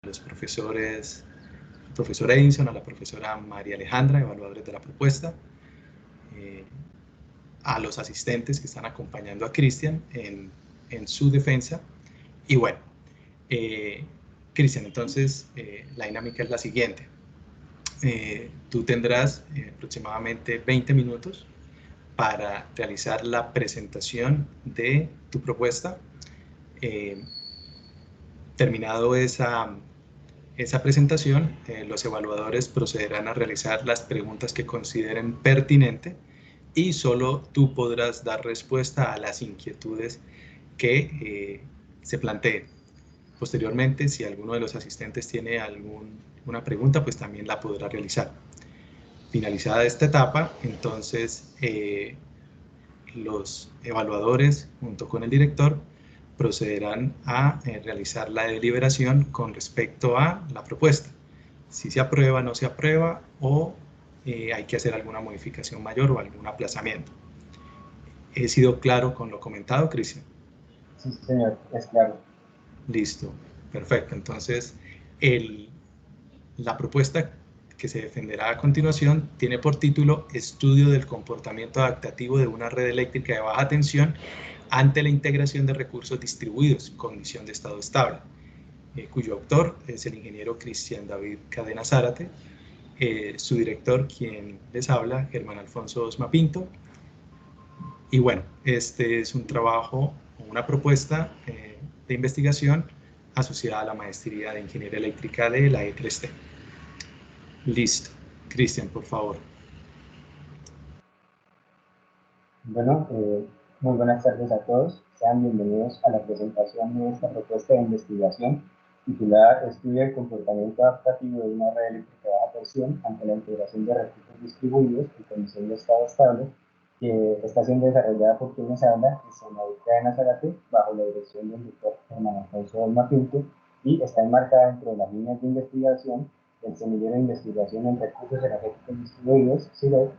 los profesores, al profesor Edinson, a la profesora María Alejandra, evaluadores de la propuesta, a los asistentes que están acompañando a Cristian en su defensa. Y bueno, Cristian, entonces la dinámica es la siguiente. Tú tendrás aproximadamente 20 minutos para realizar la presentación de tu propuesta. Terminado esa presentación, los evaluadores procederán a realizar las preguntas que consideren pertinente y solo tú podrás dar respuesta a las inquietudes que se planteen. Posteriormente, si alguno de los asistentes tiene alguna pregunta, pues también la podrá realizar. Finalizada esta etapa, entonces los evaluadores, junto con el director, procederán a realizar la deliberación con respecto a la propuesta. Si se aprueba, no se aprueba, o hay que hacer alguna modificación mayor o algún aplazamiento. ¿He sido claro con lo comentado, Cristian? Sí, señor, es claro. Listo, perfecto. Entonces, la propuesta que se defenderá a continuación tiene por título Estudio del comportamiento adaptativo de una red eléctrica de baja tensión ante la integración de recursos distribuidos, condición de estado estable, cuyo autor es el ingeniero Cristian David Cadena Zárate, su director, quien les habla, Germán Alfonso Osma Pinto. Y bueno, este es un trabajo, una propuesta de investigación asociada a la maestría de Ingeniería Eléctrica de la E3T. Listo. Cristian, por favor. Bueno, muy buenas tardes a todos. Sean bienvenidos a la presentación de esta propuesta de investigación titulada Estudio del comportamiento adaptativo de una red eléctrica de baja tensión ante la integración de recursos distribuidos y condición de estado estable, que está siendo desarrollada por quien nos habla, Cristian David Cadena Zárate, bajo la dirección del doctor Germán Alfonso Osma Pinto, y está enmarcada dentro de las líneas de investigación del Semillero de Investigación en Recursos Energéticos Distribuidos, CIRED,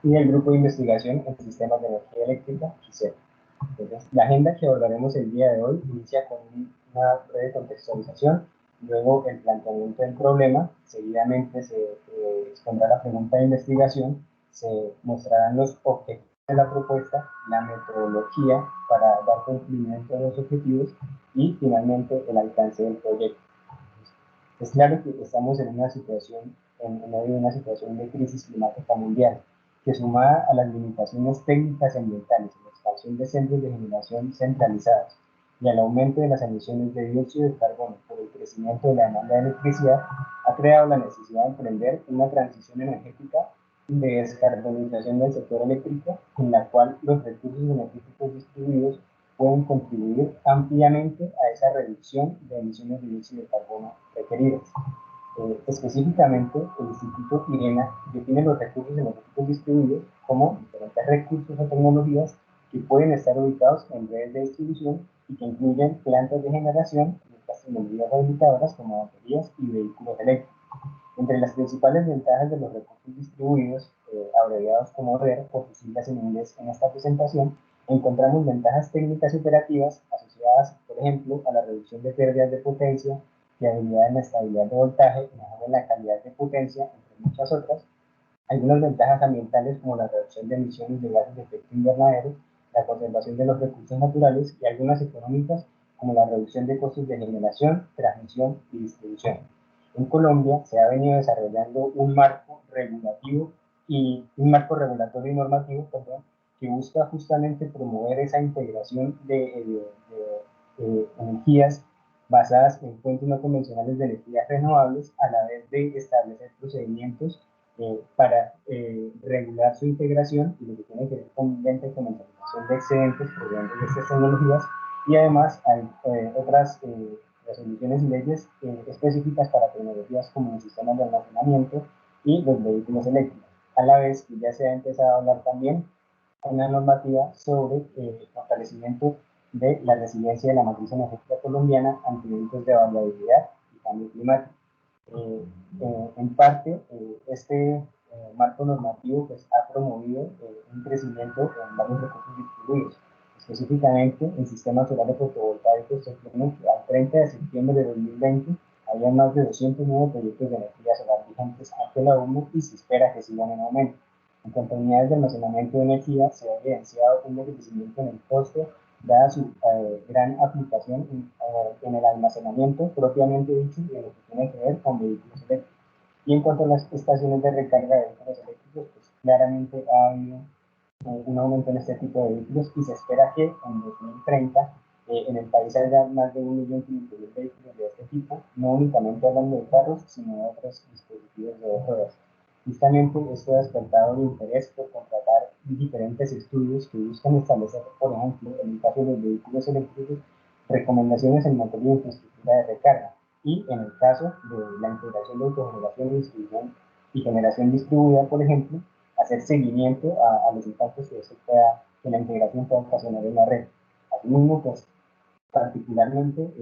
y el Grupo de Investigación en Sistemas de Energía Eléctrica, GISEP. Entonces, la agenda que abordaremos el día de hoy inicia con una breve contextualización, luego el planteamiento del problema, seguidamente se expondrá la pregunta de investigación, se mostrarán los objetivos de la propuesta, la metodología para dar cumplimiento a los objetivos y finalmente el alcance del proyecto. Es claro que estamos en una situación, en medio de una situación de crisis climática mundial, que sumada a las limitaciones técnicas y ambientales, la expansión de centros de generación centralizados y al aumento de las emisiones de dióxido de carbono por el crecimiento de la demanda de electricidad, ha creado la necesidad de emprender una transición energética de descarbonización del sector eléctrico, en la cual los recursos energéticos distribuidos pueden contribuir ampliamente a esa reducción de emisiones de dióxido de carbono requeridas. Específicamente, el Instituto IRENA define los recursos energéticos distribuidos como diferentes recursos o tecnologías que pueden estar ubicados en redes de distribución y que incluyen plantas de generación y otras tecnologías habilitadoras como baterías y vehículos eléctricos. Entre las principales ventajas de los recursos distribuidos, abreviados como RER por sus siglas en inglés en esta presentación, encontramos ventajas técnicas y operativas asociadas, por ejemplo, a la reducción de pérdidas de potencia, fiabilidad en la estabilidad de voltaje, mejora en la calidad de potencia, entre muchas otras. Algunas ventajas ambientales como la reducción de emisiones de gases de efecto invernadero, la conservación de los recursos naturales y algunas económicas como la reducción de costos de generación, transmisión y distribución. En Colombia se ha venido desarrollando un marco regulatorio y normativo, que busca justamente promover esa integración de energías basadas en fuentes no convencionales de energías renovables, a la vez de establecer procedimientos para regular su integración y lo que tiene que ver con venta y comercialización de excedentes provenientes de estas tecnologías, y además hay otras resoluciones y leyes específicas para tecnologías como los sistemas de almacenamiento y los vehículos eléctricos, a la vez que ya se ha empezado a hablar también una normativa sobre el fortalecimiento de la resiliencia de la matriz energética colombiana ante eventos de variabilidad y cambio climático. En parte, este marco normativo pues, ha promovido un crecimiento en varios recursos distribuidos. Específicamente, en sistemas solares fotovoltaicos se tiene que al 30 de septiembre de 2020 hay Había más de 209 proyectos de energía solar vigentes ante la ONU y se espera que sigan en aumento. En cuanto a unidades de almacenamiento de energía, se ha evidenciado un decrecimiento en el costo, dada su gran aplicación en el almacenamiento propiamente dicho y en lo que tiene que ver con vehículos eléctricos. Y en cuanto a las estaciones de recarga de vehículos eléctricos, pues claramente ha habido un aumento en este tipo de vehículos y se espera que en 2030 en el país haya más de 1.500.000 vehículos de este tipo, no únicamente hablando de carros, sino de otros dispositivos de dos ruedas. Justamente esto ha despertado el interés por contratar diferentes estudios que buscan establecer, por ejemplo, en el caso de los vehículos eléctricos, recomendaciones en materia de infraestructura de recarga y en el caso de la integración de autogeneración y distribución y generación distribuida, por ejemplo, hacer seguimiento a los impactos que la integración pueda ocasionar en la red. Asimismo, pues, particularmente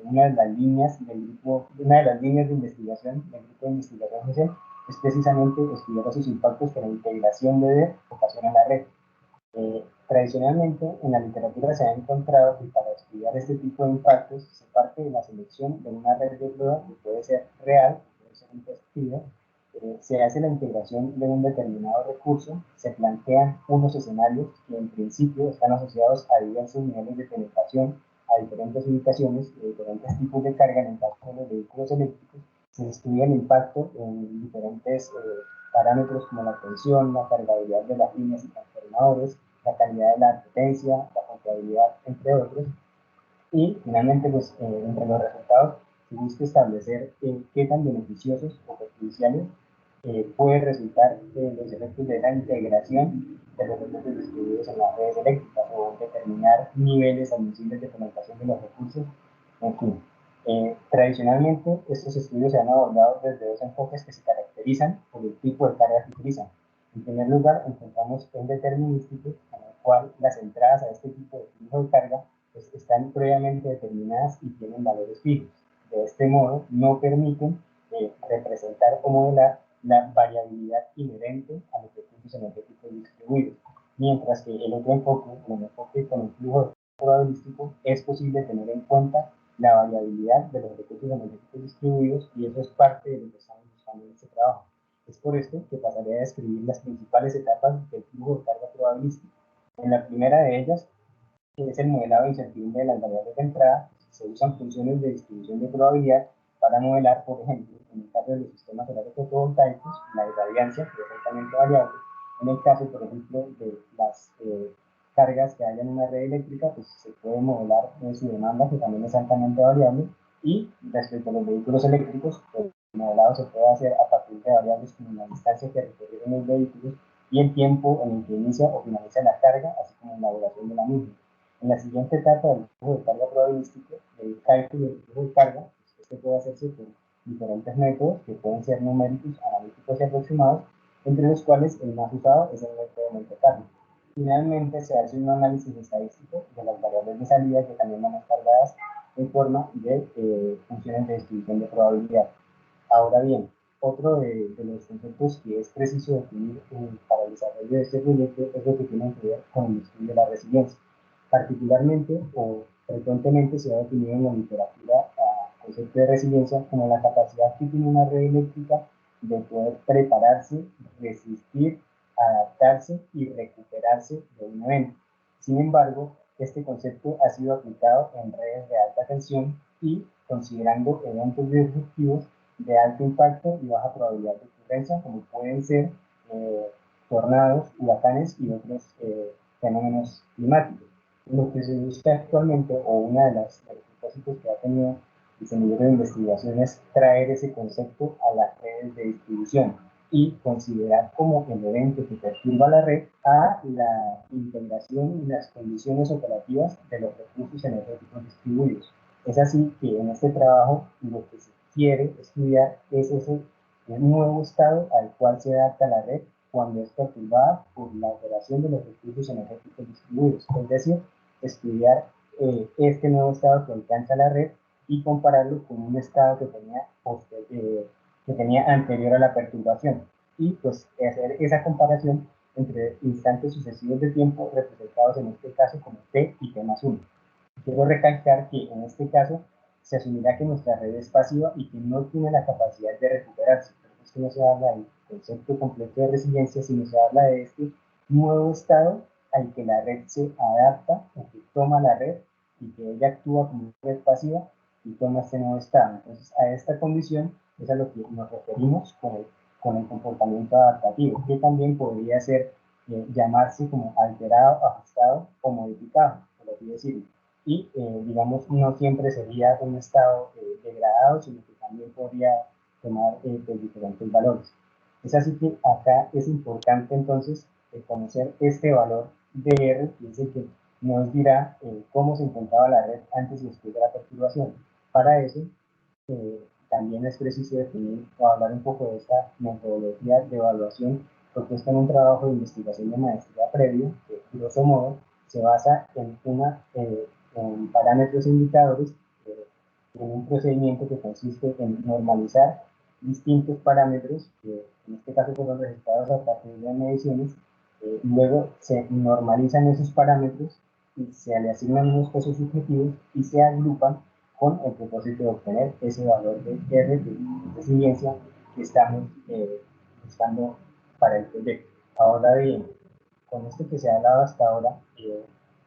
una de las líneas de investigación del grupo de investigación GESEL es precisamente estudiar esos impactos que la integración de red ocasiona en la red. Tradicionalmente, en la literatura se ha encontrado que para estudiar este tipo de impactos se parte de la selección de una red de prueba que puede ser real, puede ser impositiva, se hace la integración de un determinado recurso, se plantean unos escenarios que en principio están asociados a diversos niveles de penetración, a diferentes ubicaciones, diferentes tipos de carga, en el caso de los vehículos eléctricos, se estudia el impacto en diferentes parámetros como la tensión, la cargabilidad de las líneas y transformadores, la calidad de la potencia, la confiabilidad, entre otros. Y finalmente, pues, entre los resultados, se busca establecer qué tan beneficiosos o perjudiciales puede resultar los efectos de la integración de los recursos distribuidos en las redes eléctricas o determinar niveles admisibles de penetración de los recursos, en fin. Tradicionalmente, estos estudios se han abordado desde dos enfoques que se caracterizan por el tipo de carga que utilizan. En primer lugar, encontramos el determinístico, en el cual las entradas a este tipo de flujo de carga pues, están previamente determinadas y tienen valores fijos. De este modo, no permiten representar o modelar la variabilidad inherente a los recursos energéticos distribuidos. Mientras que el otro enfoque, el enfoque con el flujo probabilístico, es posible tener en cuenta la variabilidad de los recursos energéticos distribuidos y eso es parte de lo que estamos buscando en este trabajo. Es por esto que pasaré a describir las principales etapas del flujo de carga probabilístico. En la primera de ellas, que es el modelado de incertidumbre de las variables de entrada, se usan funciones de distribución de probabilidad para modelar, por ejemplo, en el caso de los sistemas solares fotovoltaicos, la irradiancia, que es altamente variable. En el caso, por ejemplo, de las cargas que haya en una red eléctrica, pues se puede modelar su demanda, que también es altamente variable. Y respecto a los vehículos eléctricos, pues, el modelado se puede hacer a partir de variables como la distancia que recorrieron los vehículos y el tiempo en el que inicia o finaliza la carga, así como la duración de la misma. En la siguiente etapa del flujo de carga probabilístico, el cálculo del flujo de carga, pues, este puede hacerse por diferentes métodos que pueden ser numéricos, analíticos y aproximados, entre los cuales el más usado es el método de Monte Carlo. Finalmente, se hace un análisis estadístico de las variables de salida que también van a estar dadas en forma de funciones de distribución de probabilidad. Ahora bien, otro de los conceptos que es preciso definir para el desarrollo de este proyecto es lo que tiene que ver con el estudio de la resiliencia. Particularmente o frecuentemente se ha definido en la literatura el concepto de resiliencia como la capacidad que tiene una red eléctrica de poder prepararse, resistir, adaptarse y recuperarse de un evento. Sin embargo, este concepto ha sido aplicado en redes de alta tensión y considerando eventos disruptivos de alto impacto y baja probabilidad de ocurrencia, como pueden ser tornados, huracanes y otros fenómenos climáticos. Lo que se busca actualmente, o una de los propósitos que ha tenido el semillero de investigación, es traer ese concepto a las redes de distribución y considerar como el evento que perturba la red a la integración y las condiciones operativas de los recursos energéticos distribuidos. Es así que en este trabajo lo que se quiere estudiar es ese nuevo estado al cual se adapta la red cuando es perturbada por la operación de los recursos energéticos distribuidos, es decir, estudiar este nuevo estado que alcanza la red y compararlo con un estado que tenía anterior a la perturbación y pues hacer esa comparación entre instantes sucesivos de tiempo representados en este caso como t y t más 1. Quiero recalcar que en este caso se asumirá que nuestra red es pasiva y que no tiene la capacidad de recuperarse. Por eso es que no se habla del concepto completo de resiliencia, sino se habla de este nuevo estado al que la red se adapta o que toma la red y que ella actúa como una red pasiva y toma este nuevo estado. Entonces, a esta condición es a lo que nos referimos con el comportamiento adaptativo, que también podría ser llamarse como alterado, ajustado o modificado, por así decirlo. Y, digamos, no siempre sería un estado degradado, sino que también podría tomar pues, diferentes valores. Es así que acá es importante entonces conocer este valor de R, que es el que nos dirá cómo se encontraba la red antes y después de la perturbación. Para eso, también es preciso definir o hablar un poco de esta metodología de evaluación propuesta en un trabajo de investigación de maestría previo, que grosso modo se basa en parámetros e indicadores, en un procedimiento que consiste en normalizar distintos parámetros, que en este caso fueron registrados a partir de mediciones, luego se normalizan esos parámetros y se le asignan unos pesos subjetivos y se agrupan con el propósito de obtener ese valor de R de resiliencia que estamos buscando para el proyecto. Ahora bien, con esto que se ha hablado hasta ahora,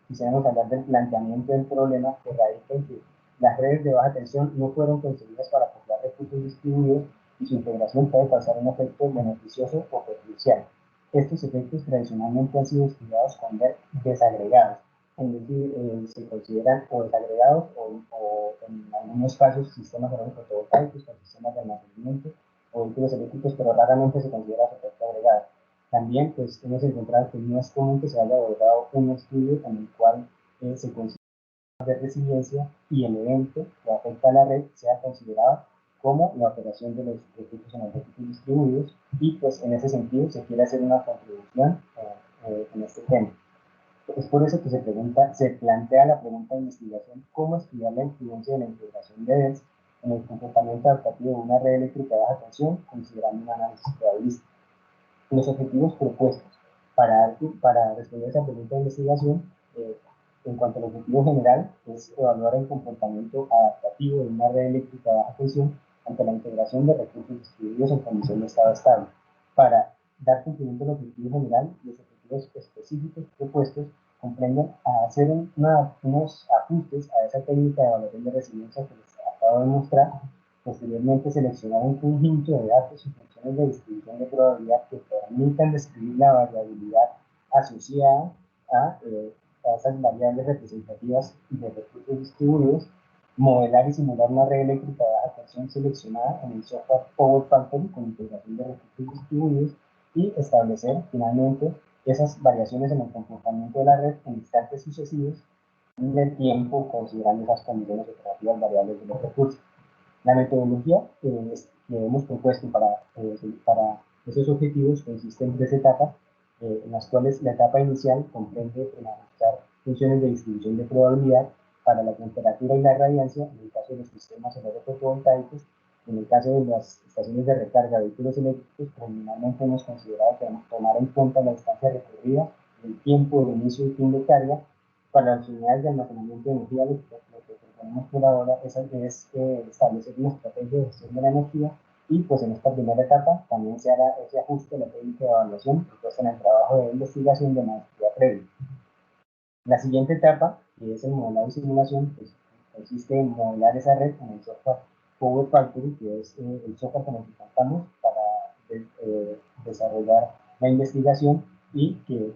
quisiéramos hablar del planteamiento del problema que radica en que las redes de baja tensión no fueron concebidas para acoplar recursos distribuidos y su integración puede causar un efecto beneficioso o perjudicial. Estos efectos tradicionalmente han sido estudiados con desagregados, es decir, se consideran o desagregados o en algunos casos sistemas fotovoltaicos con sistemas de almacenamiento o vehículos eléctricos, pero raramente se considera su efecto agregado. También pues, hemos encontrado que no es común que se haya abordado un estudio en el cual se considera de resiliencia y el evento que afecta a la red sea considerado como la operación de los recursos energéticos distribuidos y pues en ese sentido se quiere hacer una contribución en este tema. Es por eso que se plantea la pregunta de investigación: ¿cómo estudiar la influencia de la integración de redes en el comportamiento adaptativo de una red eléctrica de baja tensión, considerando un análisis probabilístico? Los objetivos propuestos para responder a esa pregunta de investigación, en cuanto al objetivo general, es evaluar el comportamiento adaptativo de una red eléctrica de baja tensión ante la integración de recursos distribuidos en condición de estado estable. Para dar cumplimiento al objetivo general, los objetivos específicos propuestos comprenden a hacer unos ajustes a esa técnica de evaluación de resiliencia que les acabo de mostrar. Posteriormente, seleccionar un conjunto de datos y funciones de distribución de probabilidad que permitan describir la variabilidad asociada a esas variables representativas de recursos distribuidos, modelar y simular una red eléctrica de baja tensión seleccionada en el software Power Factory con integración de recursos distribuidos y establecer finalmente esas variaciones en el comportamiento de la red en instantes sucesivos del tiempo, considerando esas condiciones operativas variables de los recursos. La metodología que hemos propuesto para esos objetivos consiste en 3 etapas, en las cuales la etapa inicial comprende en ajustar funciones de distribución de probabilidad para la temperatura y la radiancia, en el caso de los sistemas solares fotovoltaicos. En el caso de las estaciones de recarga de vehículos eléctricos, preliminarmente hemos considerado que tomar en cuenta la distancia recorrida, el tiempo de inicio y fin de carga. Para las unidades de almacenamiento de energía, lo que proponemos por ahora es establecer una estrategia de gestión de la energía y pues en esta primera etapa también se hará ese ajuste a la técnica de evaluación propuesta en el trabajo de investigación de maestría previa. La siguiente etapa, que es el modelado y simulación, pues, consiste en modelar esa red en el software Power Factory, que es el software con el que contamos para desarrollar la investigación y que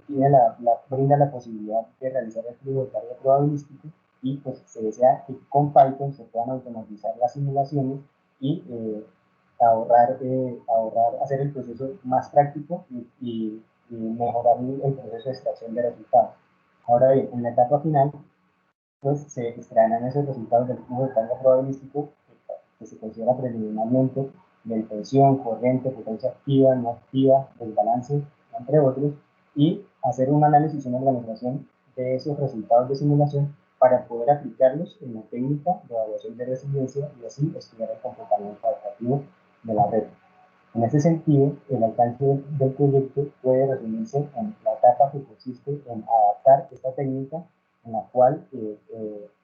brinda la posibilidad de realizar el flujo de carga probabilístico, y pues se desea que con Python se puedan automatizar las simulaciones y hacer el proceso más práctico y mejorar el proceso de extracción de resultados. Ahora bien, en la etapa final, pues se extraerán esos resultados del flujo de carga probabilístico que se considera preliminarmente de tensión, corriente, potencia activa, no activa, del balance, entre otros, y hacer un análisis y una organización de esos resultados de simulación para poder aplicarlos en la técnica de evaluación de resiliencia y así estudiar el comportamiento adaptativo de la red. En este sentido, el alcance del proyecto puede resumirse en la etapa que consiste en adaptar esta técnica, en la cual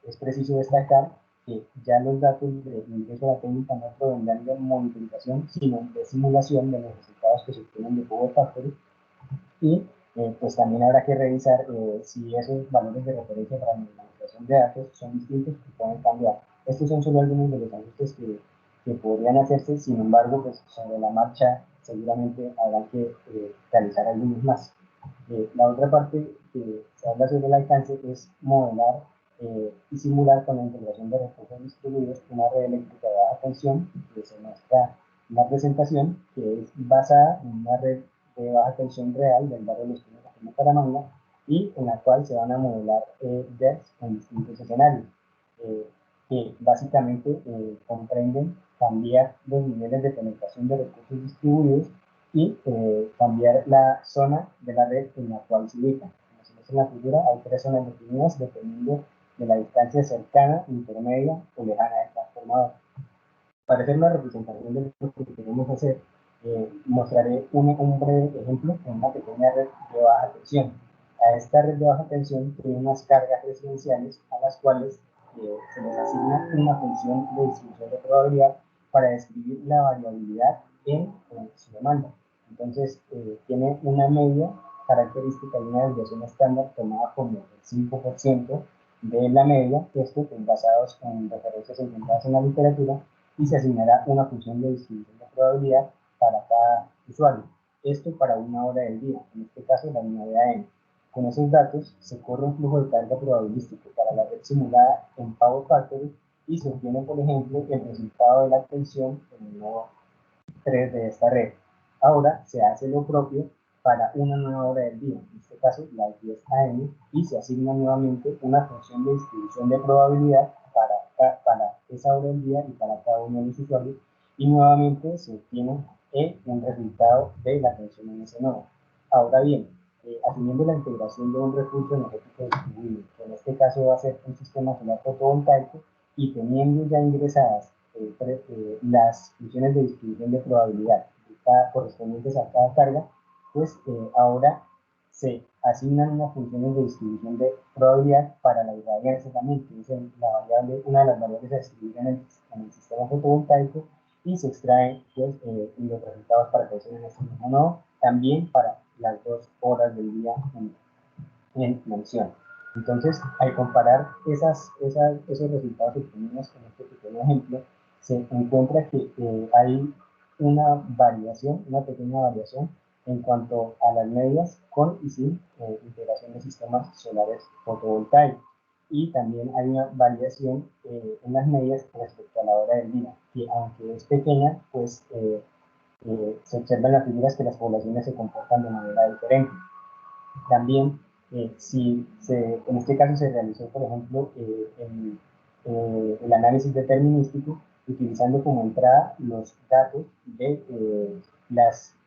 es preciso destacar que ya los datos de ingreso a la técnica no provendrán de monitorización, sino de simulación de los resultados que se obtienen de Power Factory. Y pues también habrá que revisar si esos valores de referencia para la administración de datos son distintos y pueden cambiar. Estos son solo algunos de los ajustes que podrían hacerse, sin embargo, pues sobre la marcha seguramente habrá que realizar algunos más. La otra parte que se habla sobre el alcance es modelar y simular con la integración de recursos distribuidos una red eléctrica de baja tensión, que se muestra en la presentación, que es basada en una red de baja tensión real del barrio de Los Pinos de Bucaramanga, y en la cual se van a modelar DERs en distintos escenarios, que básicamente comprenden cambiar los niveles de penetración de recursos distribuidos y cambiar la zona de la red en la cual se ubica. Como se muestra en la figura, hay 3 zonas definidas dependiendo de la distancia cercana, intermedia o lejana del transformador. Para hacer una representación de lo que queremos hacer, mostraré un breve ejemplo con una pequeña red de baja tensión. A esta red de baja tensión tiene unas cargas residenciales a las cuales se les asigna una función de distribución de probabilidad para describir la variabilidad en su demanda. Entonces, tiene una media característica y una desviación estándar tomada como el 5% de la media, esto pues, basados en referencias encontradas en la literatura, y se asignará una función de distribución de probabilidad para cada usuario. Esto para una hora del día, en este caso la unidad de AM. Con esos datos se corre un flujo de carga probabilístico para la red simulada en Power Factory y se obtiene, por ejemplo, el resultado de la tensión en el nodo 3 de esta red. Ahora se hace lo propio para una nueva hora del día, en este caso las 10 AM, y se asigna nuevamente una función de distribución de probabilidad para esa hora del día y para cada uno de los usuarios, y nuevamente se obtiene un resultado de la tensión en ese nodo. Ahora bien, asumiendo la integración de un recurso energético distribuido, que en este caso va a ser un sistema solar fotovoltaico, y teniendo ya ingresadas las funciones de distribución de probabilidad correspondientes a cada carga, pues ahora se asignan unas funciones de distribución de probabilidad para la irradiancia también, que es una de las variables a distribuir en el sistema fotovoltaico, y se extraen pues, los resultados para tensión en este mismo nodo, también para las 2 horas del día en mención. Entonces, al comparar esos resultados obtenidos en este pequeño ejemplo, se encuentra que hay una pequeña variación en cuanto a las medias con y sin integración de sistemas solares fotovoltaicos. Y también hay una variación en las medias respecto a la hora del día, que aunque es pequeña, pues se observan en las figuras que las poblaciones se comportan de manera diferente. También, en este caso se realizó, por ejemplo, el análisis determinístico, utilizando como entrada los datos de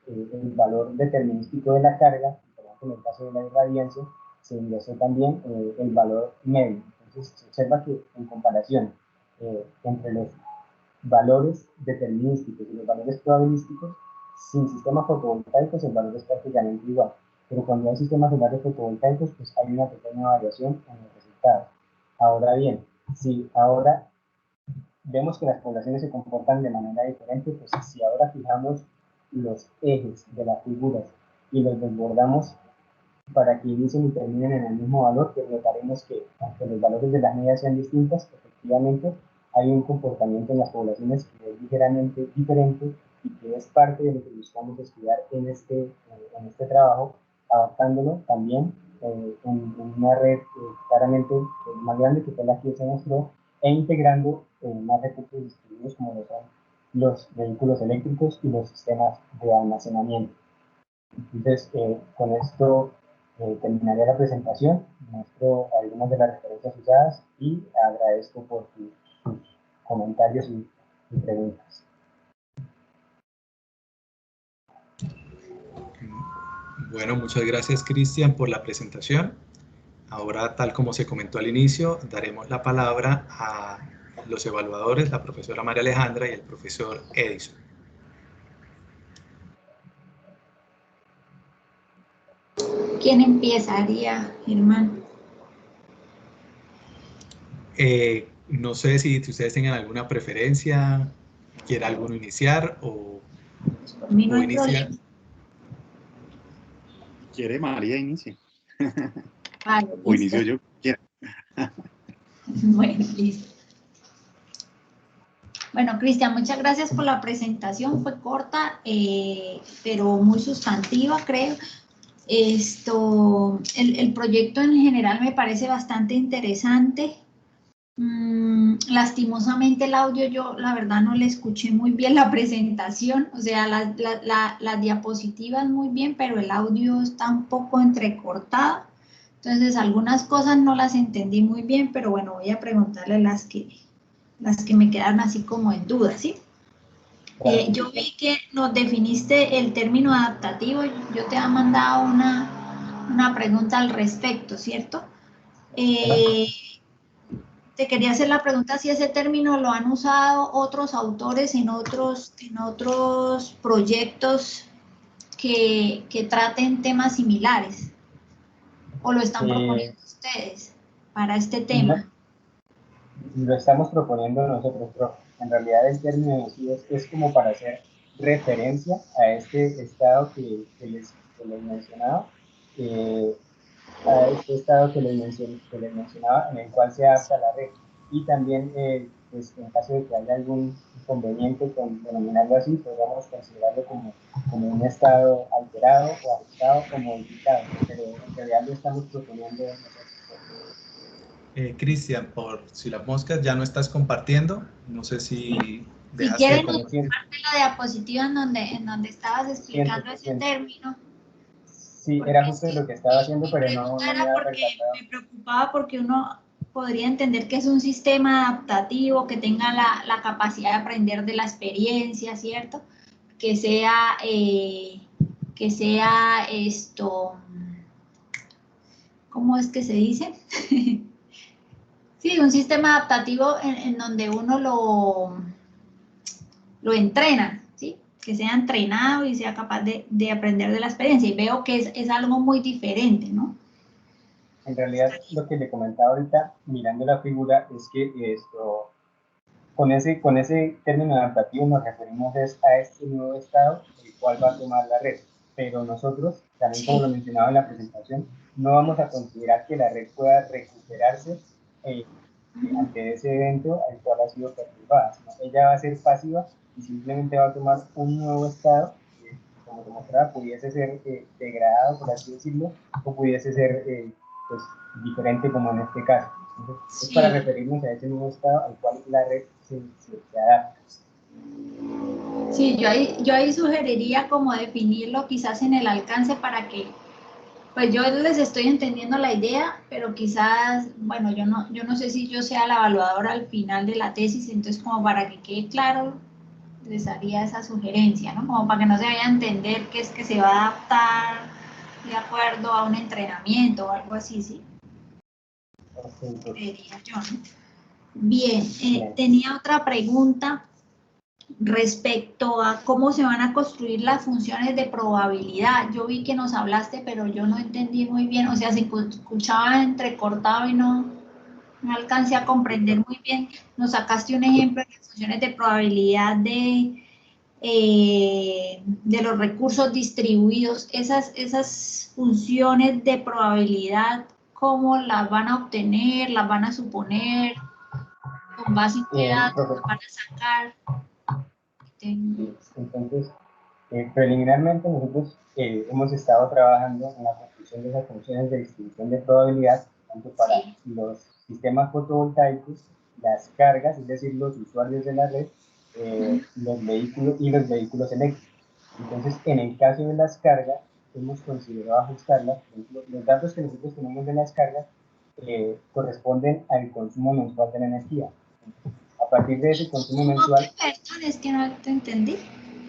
el valor determinístico de la carga. Por ejemplo, en el caso de la irradiancia, se ingresó también el valor medio. Entonces, se observa que en comparación entre los valores determinísticos y los valores probabilísticos, sin sistemas fotovoltaicos el valor es prácticamente igual. Pero cuando hay sistemas solares fotovoltaicos, pues hay una pequeña variación en los resultados. Ahora bien, si ahora vemos que las poblaciones se comportan de manera diferente, pues si ahora fijamos los ejes de las figuras y los desbordamos para que inicien y terminen en el mismo valor, pues notaremos que aunque los valores de las medias sean distintas, efectivamente hay un comportamiento en las poblaciones que es ligeramente diferente y que es parte de lo que buscamos estudiar en este trabajo, adaptándolo también en una red claramente más grande, que fue la que se mostró, e integrando más recursos distribuidos como lo son los vehículos eléctricos y los sistemas de almacenamiento. Entonces, con esto terminaría la presentación, muestro algunas de las referencias usadas y agradezco por sus comentarios y preguntas. Bueno, muchas gracias, Cristian, por la presentación. Ahora, tal como se comentó al inicio, daremos la palabra a los evaluadores, la profesora María Alejandra y el profesor Edison. ¿Quién empezaría, Germán? No sé si ustedes tengan alguna preferencia, quiera alguno iniciar Por mí no o hay iniciar. problema. ¿Quiere María inicie? Vale, O listo. inicio yo. ¿Quiere? Bueno, listo. Bueno, Cristian, muchas gracias por la presentación. Fue corta, pero muy sustantiva, creo. El proyecto en general me parece bastante interesante. Lastimosamente el audio yo la verdad no le escuché muy bien la presentación, o sea, las diapositivas muy bien, pero el audio está un poco entrecortado. Entonces algunas cosas no las entendí muy bien, pero bueno, voy a preguntarle las que me quedaron así como en duda, ¿sí? Yo vi que nos definiste el término adaptativo, yo te he mandado una pregunta al respecto, ¿cierto? Te quería hacer la pregunta si ese término lo han usado otros autores en otros proyectos que traten temas similares, o lo están proponiendo ustedes para este tema. Lo estamos proponiendo nosotros, profe. En realidad el término en sí es como para hacer referencia a este estado que les mencionaba, a este estado que les mencionaba, en el cual se adapta la red. Y también, pues, en caso de que haya algún inconveniente con denominarlo así, podríamos considerarlo como un estado alterado o ajustado o modificado, pero en realidad lo estamos proponiendo nosotros. Cristian, por si las moscas ya no estás compartiendo, no sé si Si quieren, comparte la diapositiva en donde estabas explicando ese término. Sí, era justo lo que estaba haciendo, pero no me había percatado. Me preocupaba porque uno podría entender que es un sistema adaptativo, que tenga la capacidad de aprender de la experiencia, ¿cierto? Que sea ¿cómo es que se dice? Sí, un sistema adaptativo en donde uno lo entrena, ¿sí? Que sea entrenado y sea capaz de aprender de la experiencia. Y veo que es algo muy diferente, ¿no? En realidad, lo que le comentaba ahorita, mirando la figura, es que con ese término adaptativo nos referimos a este nuevo estado, el cual va a tomar la red. Pero nosotros, también como lo mencionaba en la presentación, no vamos a considerar que la red pueda recuperarse ante ese evento al cual ha sido perturbada, sino ella va a ser pasiva y simplemente va a tomar un nuevo estado que, como te mostraba, pudiese ser degradado, por así decirlo, o pudiese ser pues, diferente como en este caso. Entonces, es para referirnos a ese nuevo estado al cual la red se adapta. Sí, yo ahí sugeriría como definirlo quizás en el alcance para que, pues yo les estoy entendiendo la idea, pero quizás, bueno, yo no sé si yo sea la evaluadora al final de la tesis, entonces como para que quede claro, les haría esa sugerencia, ¿no? Como para que no se vaya a entender que es que se va a adaptar de acuerdo a un entrenamiento o algo así, ¿sí? Creería yo, ¿no? Bien, tenía otra pregunta respecto a cómo se van a construir las funciones de probabilidad. Yo vi que nos hablaste, pero yo no entendí muy bien, o sea, se escuchaba entrecortado y no alcancé a comprender muy bien. Nos sacaste un ejemplo de las funciones de probabilidad de los recursos distribuidos. Esas funciones de probabilidad, ¿cómo las van a obtener? ¿Las van a suponer? ¿Con base en qué datos las van a sacar? Entonces, preliminarmente nosotros hemos estado trabajando en la construcción de esas funciones de distribución de probabilidad, tanto para los sistemas fotovoltaicos, las cargas, es decir, los usuarios de la red, los vehículos y los vehículos eléctricos. Entonces, en el caso de las cargas, hemos considerado ajustarlas. Los datos que nosotros tenemos de las cargas corresponden al consumo mensual de la energía. A partir de ese consumo mensual... Perdón, es que no te entendí.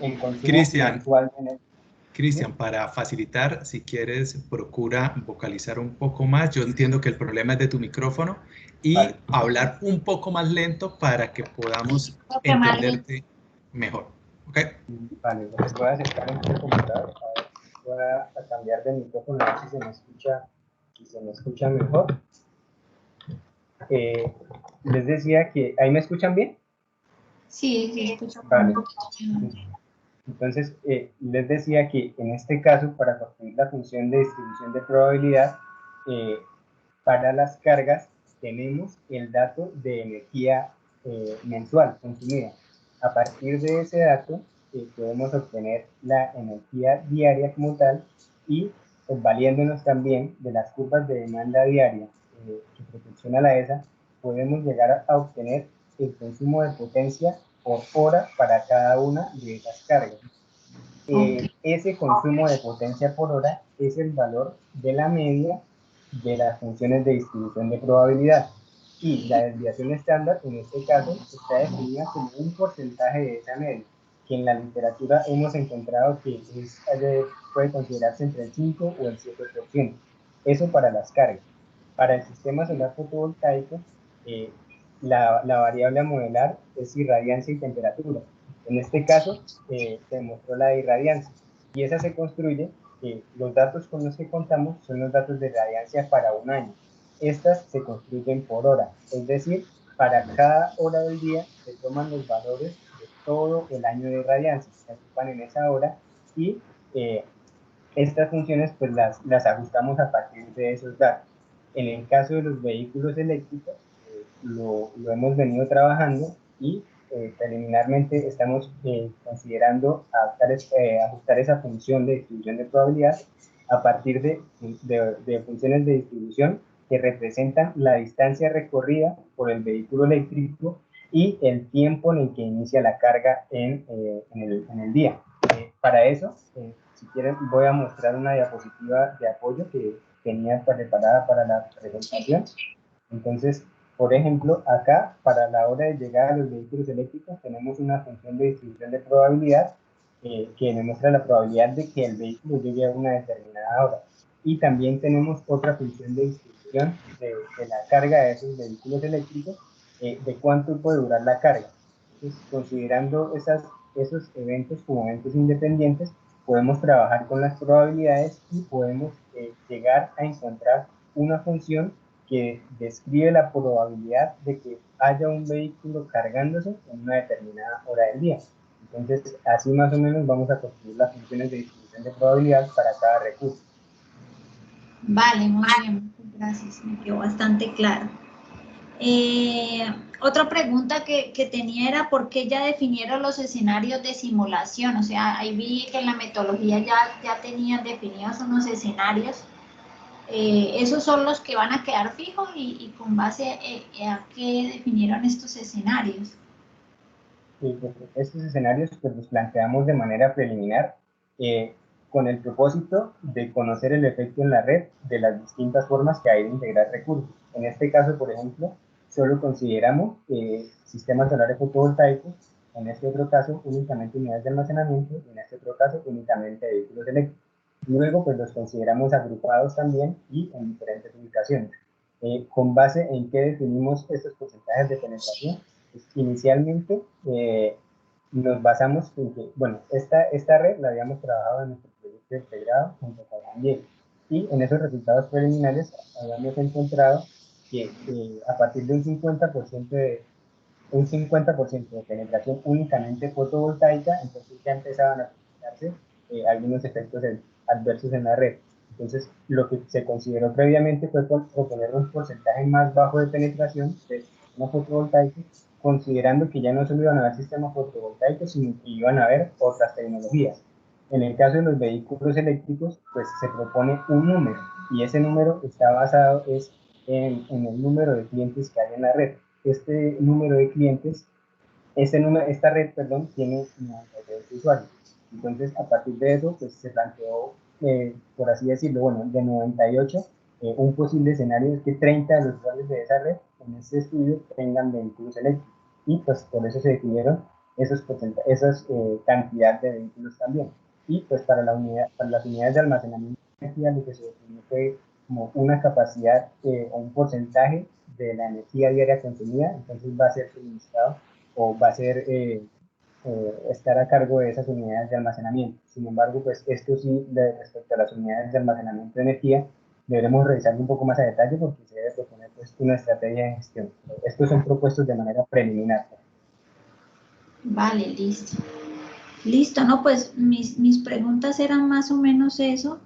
El consumo mensual de energía. Cristian, para facilitar, si quieres, procura vocalizar un poco más. Yo entiendo que el problema es de tu micrófono y hablar un poco más lento para que podamos entenderte mejor. ¿Ok? Vale, entonces voy a acercar un poco el computador. A ver, voy a cambiar de micrófono a ver si se me escucha mejor. les decía que, ¿ahí me escuchan bien? Sí, se escucha Vale. un poquito mejor. Entonces, les decía que en este caso, para construir la función de distribución de probabilidad, para las cargas tenemos el dato de energía mensual consumida. A partir de ese dato, podemos obtener la energía diaria como tal y valiéndonos también de las curvas de demanda diaria que proporciona la ESA, podemos llegar a obtener el consumo de potencia por hora para cada una de esas cargas. Ese consumo de potencia por hora es el valor de la media de las funciones de distribución de probabilidad. Y la desviación estándar, en este caso, está definida como un porcentaje de esa media, que en la literatura hemos encontrado que puede considerarse entre el 5 o el 7%. Eso para las cargas. Para el sistema solar fotovoltaico, la variable a modelar es irradiancia y temperatura. En este caso, se mostró la de irradiancia y esa se construye, los datos con los que contamos son los datos de irradiancia para un año. Estas se construyen por hora, es decir, para cada hora del día se toman los valores de todo el año de irradiancia, se ocupan en esa hora y estas funciones pues las ajustamos a partir de esos datos. En el caso de los vehículos eléctricos, lo hemos venido trabajando y preliminarmente estamos considerando ajustar esa función de distribución de probabilidad a partir de funciones de distribución que representan la distancia recorrida por el vehículo eléctrico y el tiempo en el que inicia la carga en el día. Para eso, si quieren, voy a mostrar una diapositiva de apoyo que tenía preparada para la presentación. Entonces, por ejemplo, acá, para la hora de llegar a los vehículos eléctricos, tenemos una función de distribución de probabilidad que nos muestra la probabilidad de que el vehículo llegue a una determinada hora. Y también tenemos otra función de distribución de la carga de esos vehículos eléctricos, de cuánto puede durar la carga. Entonces, considerando esos eventos como eventos independientes, podemos trabajar con las probabilidades y podemos llegar a encontrar una función que describe la probabilidad de que haya un vehículo cargándose en una determinada hora del día. Entonces, así más o menos vamos a construir las funciones de distribución de probabilidad para cada recurso. Vale, muy bien, gracias, me quedó bastante claro. Otra pregunta que tenía era por qué ya definieron los escenarios de simulación. O sea, ahí vi que en la metodología ya tenían definidos unos escenarios. Esos son los que van a quedar fijos y con base a qué definieron estos escenarios. Y pues, estos escenarios pues, los planteamos de manera preliminar con el propósito de conocer el efecto en la red de las distintas formas que hay de integrar recursos. En este caso, por ejemplo, solo consideramos sistemas solares fotovoltaicos, en este otro caso únicamente unidades de almacenamiento y en este otro caso únicamente vehículos eléctricos. Luego pues los consideramos agrupados también y en diferentes ubicaciones. ¿Con base en qué definimos estos porcentajes de penetración? Pues, inicialmente nos basamos en que, bueno, esta red la habíamos trabajado en nuestro proyecto de pregrado junto con Daniel y en esos resultados preliminares habíamos encontrado que a partir de un 50% de penetración únicamente fotovoltaica, entonces ya empezaban a presentarse algunos efectos adversos en la red. Entonces, lo que se consideró previamente fue proponer un porcentaje más bajo de penetración del sistema fotovoltaico, considerando que ya no solo iban a haber sistemas fotovoltaicos, sino que iban a haber otras tecnologías. En el caso de los vehículos eléctricos, pues se propone un número, y ese número está basado en el número de clientes que hay en la red. Este número de clientes, esta red, perdón, tiene 98 usuarios. Entonces, a partir de eso, pues se planteó, por así decirlo, bueno, de 98, un posible escenario es que 30 de los usuarios de esa red en este estudio tengan vehículos eléctricos. Y pues por eso se definieron esas cantidad de vehículos también. Y pues para las unidades de almacenamiento de energía, lo que se definió fue como una capacidad o un porcentaje de la energía diaria consumida, entonces va a ser suministrado o va a ser estar a cargo de esas unidades de almacenamiento. Sin embargo, pues esto sí, respecto a las unidades de almacenamiento de energía, deberemos revisarlo un poco más a detalle porque se debe proponer pues, una estrategia de gestión. Estos son propuestos de manera preliminar. Vale, listo. Listo, no, pues mis preguntas eran más o menos eso.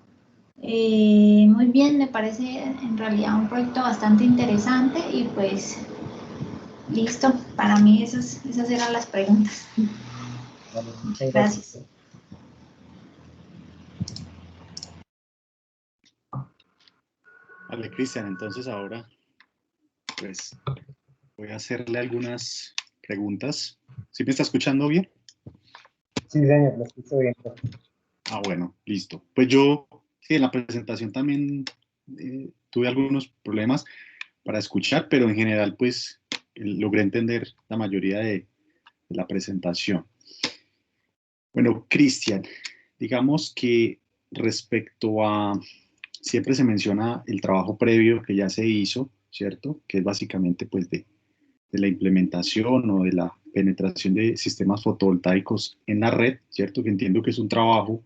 Muy bien, me parece en realidad un proyecto bastante interesante y pues listo, para mí esas eran las preguntas. Vale, Muchas muchas gracias. gracias. Vale, Cristian, entonces ahora pues voy a hacerle algunas preguntas. ¿Sí me está escuchando bien? Sí, señor, lo escucho bien. Ah, bueno, listo. Pues yo, sí, en la presentación también tuve algunos problemas para escuchar, pero en general pues logré entender la mayoría de la presentación. Bueno, Cristian, digamos que respecto a, siempre se menciona el trabajo previo que ya se hizo, ¿cierto? Que es básicamente pues de la implementación o de la penetración de sistemas fotovoltaicos en la red, ¿cierto? Que entiendo que es un trabajo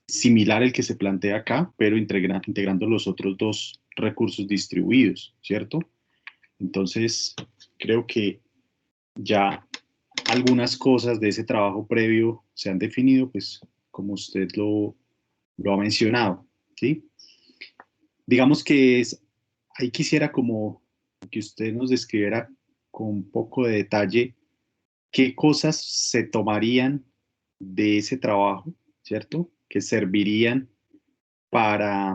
similar al que se plantea acá, pero integrando los otros dos recursos distribuidos, ¿cierto? Entonces, creo que ya algunas cosas de ese trabajo previo se han definido, pues como usted lo ha mencionado, ¿sí? Digamos que ahí quisiera como que usted nos describiera con un poco de detalle qué cosas se tomarían de ese trabajo, ¿cierto? Que servirían para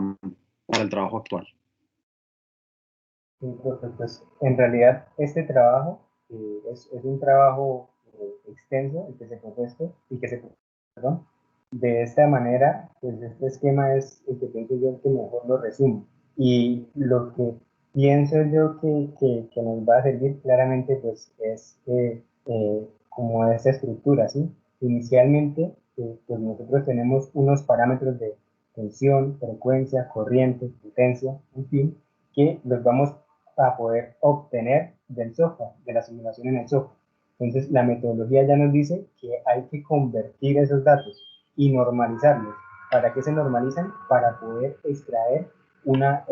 el trabajo actual. Sí, profe, pues en realidad este trabajo es un trabajo extenso, el que se propuesto y que se, perdón, de esta manera, pues este esquema es el que pienso yo que mejor lo resume. Y lo que pienso yo que nos va a servir claramente, pues es como esta estructura, ¿sí? Inicialmente, pues nosotros tenemos unos parámetros de tensión, frecuencia, corriente, potencia, en fin, que los vamos a poder obtener del software, de la simulación en el software. Entonces, la metodología ya nos dice que hay que convertir esos datos y normalizarlos. ¿Para qué se normalizan? Para poder extraer una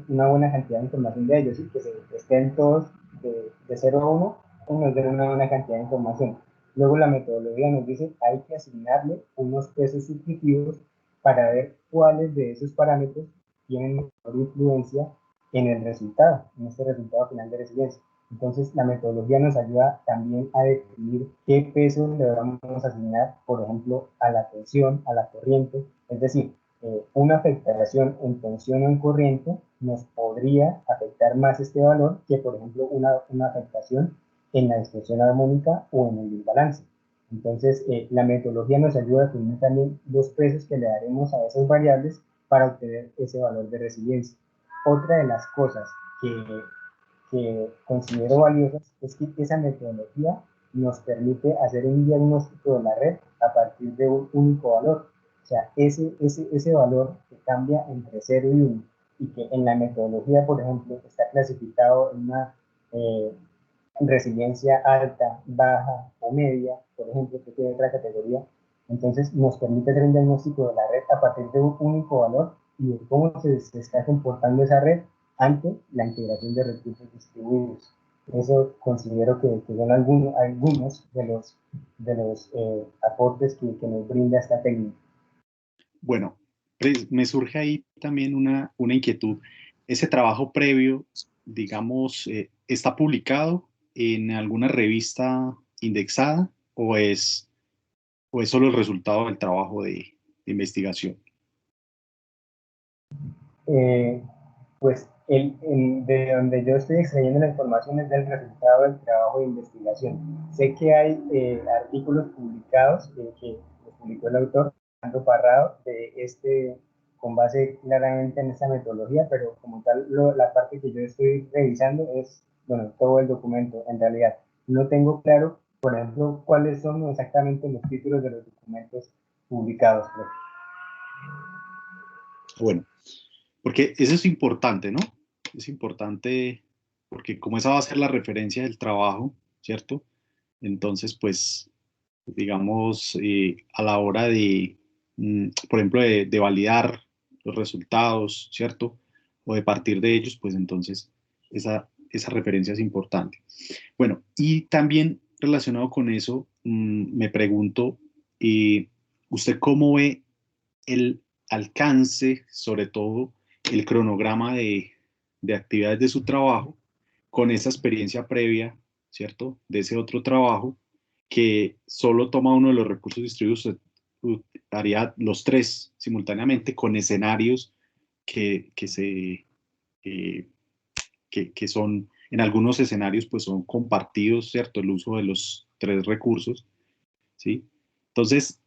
buena cantidad de información de ellos, ¿sí? Que se estén todos de 0 a 1 y nos den una buena cantidad de información. Luego la metodología nos dice que hay que asignarle unos pesos subjetivos para ver cuáles de esos parámetros tienen mayor influencia en el resultado, en este resultado final de resiliencia. Entonces, la metodología nos ayuda también a definir qué peso le vamos a asignar, por ejemplo, a la tensión, a la corriente. Es decir, una afectación en tensión o en corriente nos podría afectar más este valor que, por ejemplo, una afectación en la distorsión armónica o en el desbalance. Entonces, la metodología nos ayuda a definir también los pesos que le daremos a esas variables para obtener ese valor de resiliencia. Otra de las cosas que considero valiosas es que esa metodología nos permite hacer un diagnóstico de la red a partir de un único valor. O sea, ese valor que cambia entre 0 y 1 y que en la metodología, por ejemplo, está clasificado en una resiliencia alta, baja o media, por ejemplo, que tiene otra categoría, entonces nos permite hacer un diagnóstico de la red a partir de un único valor y de cómo se está comportando esa red ante la integración de recursos distribuidos. Eso considero que son algunos de los aportes que nos brinda esta técnica. Bueno, me surge ahí también una inquietud. ¿Ese trabajo previo, digamos, está publicado en alguna revista indexada o es solo el resultado del trabajo de investigación? Pues de donde yo estoy extrayendo la información es del resultado del trabajo de investigación. Sé que hay artículos publicados que publicó el autor, Alejandro Parrado, con base claramente en esta metodología, pero como tal, la parte que yo estoy revisando es, bueno, todo el documento en realidad. No tengo claro, por ejemplo, cuáles son exactamente los títulos de los documentos publicados. Bueno, porque eso es importante, ¿no? Es importante porque como esa va a ser la referencia del trabajo, ¿cierto? Entonces, pues, digamos, a la hora de, por ejemplo, de validar los resultados, ¿cierto? O de partir de ellos, pues entonces esa referencia es importante. Bueno, y también relacionado con eso, me pregunto, ¿usted cómo ve el alcance, sobre todo el cronograma de actividades de su trabajo con esa experiencia previa, ¿cierto? De ese otro trabajo que solo toma uno de los recursos distribuidos, haría los tres simultáneamente con escenarios que son, en algunos escenarios pues son compartidos, ¿cierto? El uso de los tres recursos, ¿sí? Entonces,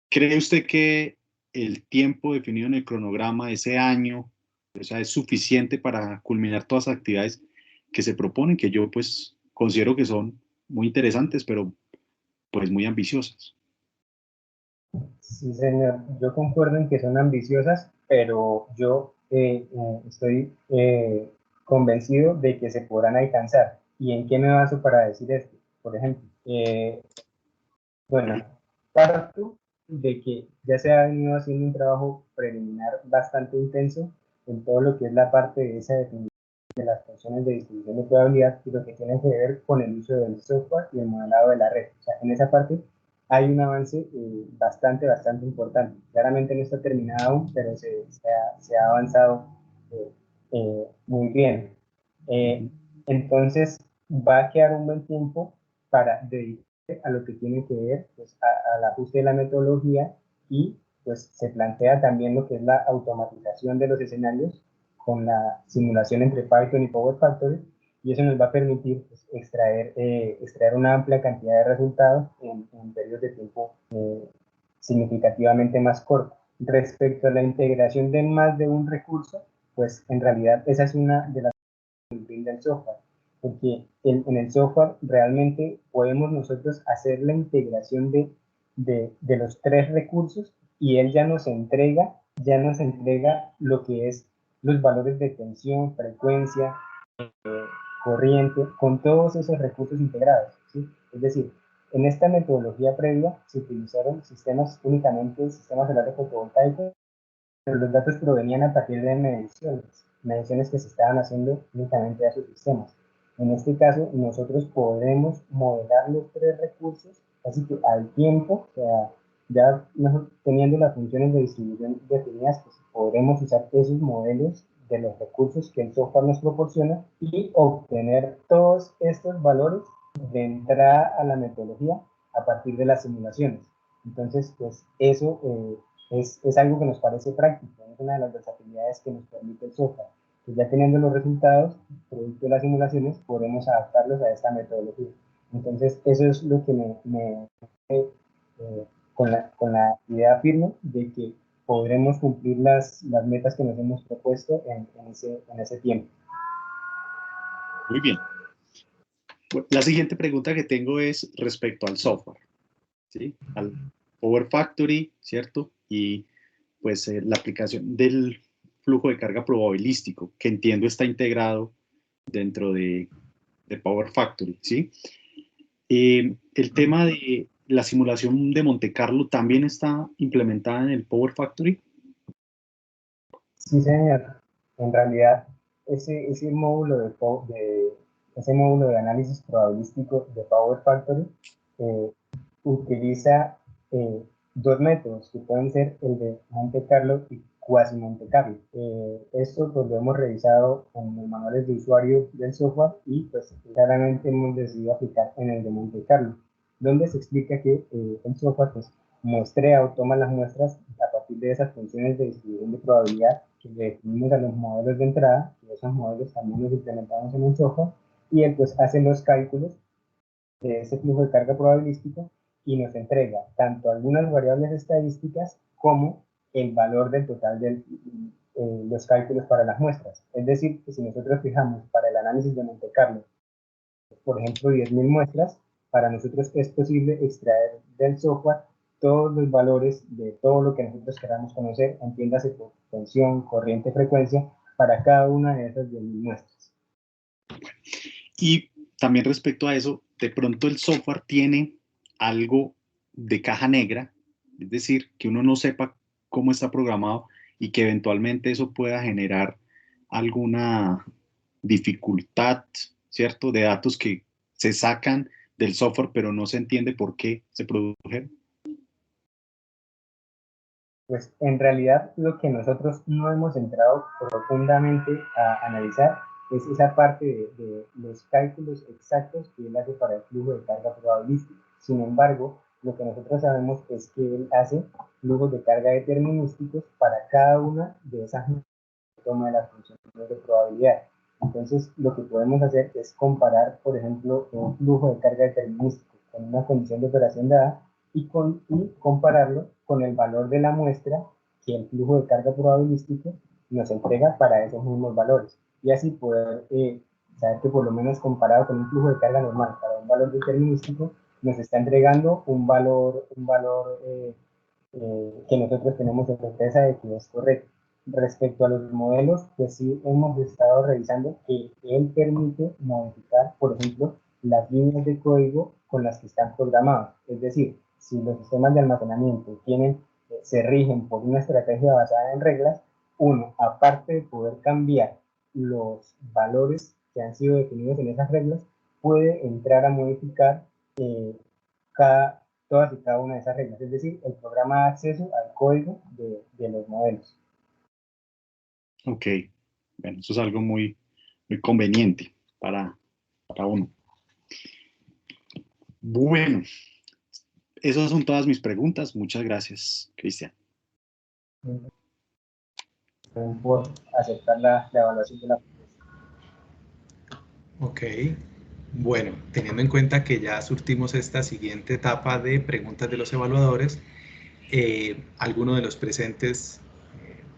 ¿cree usted que el tiempo definido en el cronograma, ese año, o sea, es suficiente para culminar todas las actividades que se proponen, que yo pues considero que son muy interesantes, pero pues muy ambiciosas? Sí, señor, yo concuerdo en que son ambiciosas, pero yo estoy convencido de que se podrán alcanzar. ¿Y en qué me baso para decir esto? Por ejemplo, bueno, parto de que ya se ha venido haciendo un trabajo preliminar bastante intenso en todo lo que es la parte de esa definición de las funciones de distribución de probabilidad y lo que tiene que ver con el uso del software y el modelado de la red. O sea, en esa parte hay un avance bastante importante. Claramente no está terminado aún, pero se ha avanzado muy bien. Entonces, va a quedar un buen tiempo para dedicar a lo que tiene que ver pues, al ajuste de la metodología y pues se plantea también lo que es la automatización de los escenarios con la simulación entre Python y Power Factory, y eso nos va a permitir pues, extraer una amplia cantidad de resultados en periodos de tiempo significativamente más cortos. Respecto a la integración de más de un recurso, pues en realidad esa es una de las que brinda el software, porque en el software realmente podemos nosotros hacer la integración de los tres recursos y él ya nos entrega lo que es los valores de tensión, frecuencia, corriente, con todos esos recursos integrados, ¿sí? Es decir, en esta metodología previa se utilizaron únicamente sistemas solares fotovoltaicos, pero los datos provenían a partir de mediciones que se estaban haciendo únicamente a sus sistemas. En este caso, nosotros podemos modelar los tres recursos, así que al tiempo, o sea, ya teniendo las funciones de distribución definidas, pues podremos usar esos modelos de los recursos que el software nos proporciona y obtener todos estos valores de entrada a la metodología a partir de las simulaciones. Entonces, pues eso es algo que nos parece práctico, es una de las versatilidades que nos permite el software. Que ya teniendo los resultados, producto de las simulaciones, podemos adaptarlos a esta metodología. Entonces, eso es lo que me con la idea firme de que podremos cumplir las metas que nos hemos propuesto en ese tiempo. Muy bien. La siguiente pregunta que tengo es respecto al software, ¿sí? Al Power Factory, ¿cierto? Y pues la aplicación del flujo de carga probabilístico, que entiendo está integrado dentro de Power Factory, ¿sí? El tema de la simulación de Monte Carlo también está implementada en el Power Factory. Sí, señor. En realidad, ese módulo de análisis probabilístico de Power Factory utiliza dos métodos que pueden ser el de Monte Carlo y cuasi Monte Carlo. Esto pues, lo hemos revisado en los manuales de usuario del software y pues claramente hemos decidido aplicar en el de Monte Carlo, donde se explica que el software pues, muestrea o toma las muestras a partir de esas funciones de distribución de probabilidad que le definimos a los modelos de entrada, y esos modelos también los implementamos en el software, y él pues hace los cálculos de ese flujo de carga probabilístico y nos entrega tanto algunas variables estadísticas como el valor del total de los cálculos para las muestras. Es decir, que si nosotros fijamos para el análisis de Monte Carlo, por ejemplo, 10.000 muestras, para nosotros es posible extraer del software todos los valores de todo lo que nosotros queramos conocer, entiéndase por tensión, corriente, frecuencia, para cada una de esas 10.000 muestras. Y también respecto a eso, de pronto el software tiene algo de caja negra, es decir, que uno no sepa cómo está programado y que eventualmente eso pueda generar alguna dificultad, ¿cierto? De datos que se sacan del software, pero no se entiende por qué se produjeron. Pues en realidad lo que nosotros no hemos entrado profundamente a analizar es esa parte de los cálculos exactos que él hace para el flujo de carga probabilística. Sin embargo, lo que nosotros sabemos es que él hace flujos de carga determinísticos para cada una de esas toma de las funciones de probabilidad. Entonces, lo que podemos hacer es comparar, por ejemplo, un flujo de carga determinístico con una condición de operación dada y compararlo con el valor de la muestra que el flujo de carga probabilístico nos entrega para esos mismos valores. Y así poder saber que por lo menos comparado con un flujo de carga normal para un valor determinístico, nos está entregando un valor que nosotros tenemos certeza de que es correcto. Respecto a los modelos, pues sí hemos estado revisando que él permite modificar, por ejemplo, las líneas de código con las que están programados. Es decir, si los sistemas de almacenamiento se rigen por una estrategia basada en reglas, uno, aparte de poder cambiar los valores que han sido definidos en esas reglas, puede entrar a modificar todas y cada una de esas reglas. Es decir, el programa da acceso al código de los modelos. Ok, bueno, eso es algo muy, muy conveniente para uno. Bueno, esas son todas mis preguntas. Muchas gracias, Cristian. Por aceptar la evaluación de la propuesta. Ok, bueno, teniendo en cuenta que ya surtimos esta siguiente etapa de preguntas de los evaluadores, ¿alguno de los presentes,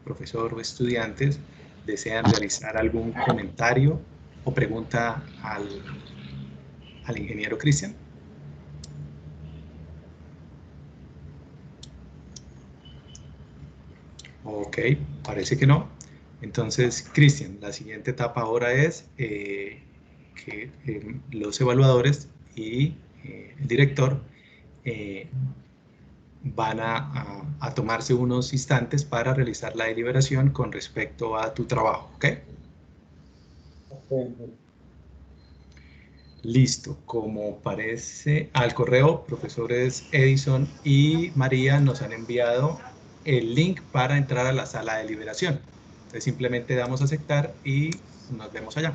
profesor o estudiantes, desean realizar algún comentario o pregunta al ingeniero Cristian? Ok, parece que no. Entonces, Cristian, la siguiente etapa ahora es que los evaluadores y el director van a tomarse unos instantes para realizar la deliberación con respecto a tu trabajo, ¿ok? Listo, como parece, al correo, profesores Edison y María nos han enviado el link para entrar a la sala de deliberación. Entonces simplemente damos a aceptar y nos vemos allá.